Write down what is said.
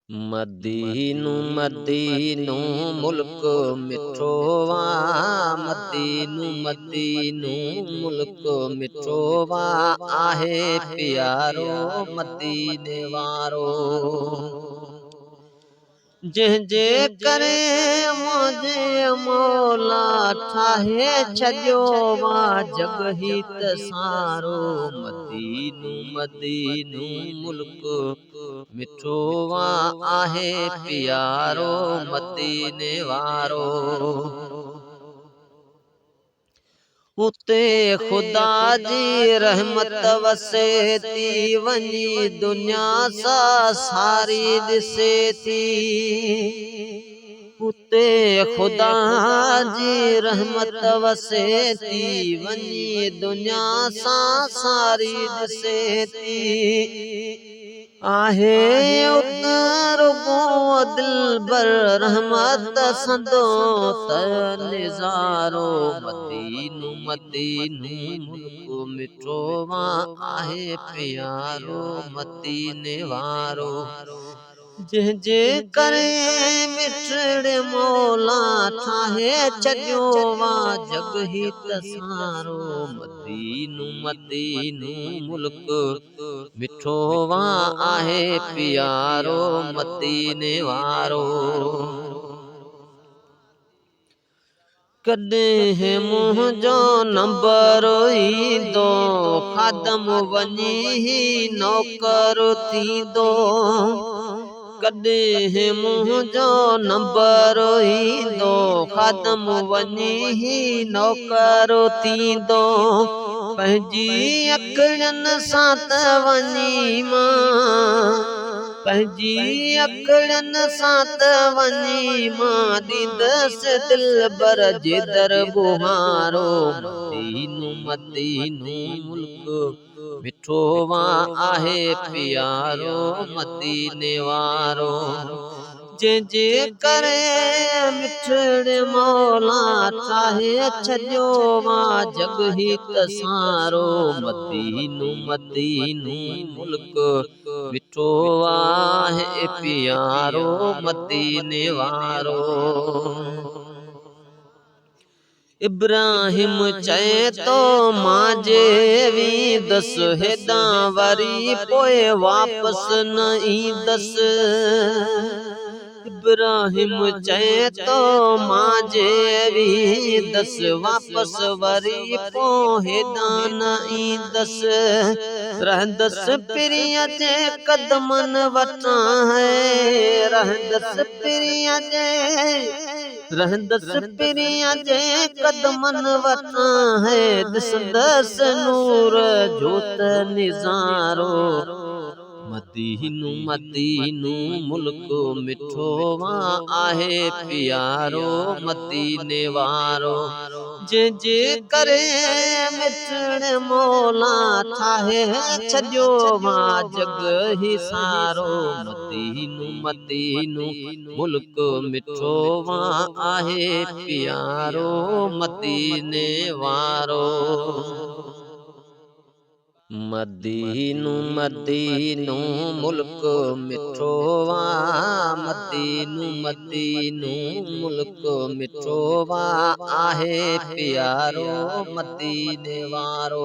मदीनू मदीनू मुल्क मिठो वा, मदीनू मदीनू मुल्क मिठो वा, आहे प्यारो मदीने वारो। जंहिंजे करे मुंहिंजे मौला ठाहे छॾियो वा जग ही त सारो। मदीनू मदीनू मुल्क मिठो वा, आहे प्यारो मदीने वारो। उते खुदा जी रहमत वसे थी, वञी दुनिया सां सारी ॾिसे थी। उते खुदा जी रहमत वसे थी, वञी दुनिया सां सारी ॾिसे थी। आहे उतर दिलबर रहमत संदो त निज़ारो। मदीनू मदीनू मुल्क मिठो वा, आहे प्यारो मदीने वारो। जंहिंजे करे मिठड़े मौला ठाहे छॾियो वा जग ही त सारो। मदीनू मदीनू मुल्क मिठो वा, आहे प्यारो मदीने वारो। कॾहिं मुंहिंजो नंबर ईंदो, खादम वञी नौकर थींदो। कॾहिं मुंहिंजो नंबर ईंदो, खादम वञी नौकर थींदो। पंहिंजी अखियुनि सां त वञी मां, पंहिंजी अखियुनि सां त वञी मां ॾींदसि दिलबर जे दर बुहारो। मदीनू मदीनू मुल्क मिठो वा, आहे प्यारो मदीने वारो। जंहिंजे करे मिठड़े मौला ठाहे छॾियो वा जग ही त सारो। मदीनू मदीनू मुल्क मिठो वा, आहे प्यारो मदीने वारो। इब्राहिम चए तो मां जे वेंदसि हेॾां, वरी पोइ वापसि न ईंदसि। इब्राहिम चए तो मां जे वेंदसि, वापसि वरी पोइ हेॾां न ईंदसि। रहंदसि पिरीअ जे कदमनि वटां है, रहंदसि पिरीअ जे, रहंदसि पिरीअ जे कदमनि वटां है। ॾिसंदसि नूर जो त निज़ारो। मदीनू मदीनू मुल्क मिठो वा, आहे प्यारो मदीने वारो। जंहिंजे करे मिठड़े मौला ठाहे छॾियो वा जग ही सारो। मदीनू मदीनू मुल्क मिठो वा, आहे प्यारो मदीने वारो। मदीनू मदीनू मुल्क मिठो वा, मदीनू मदीनू मुल्क मिठो वा, आहे प्यारो मदीने वारो।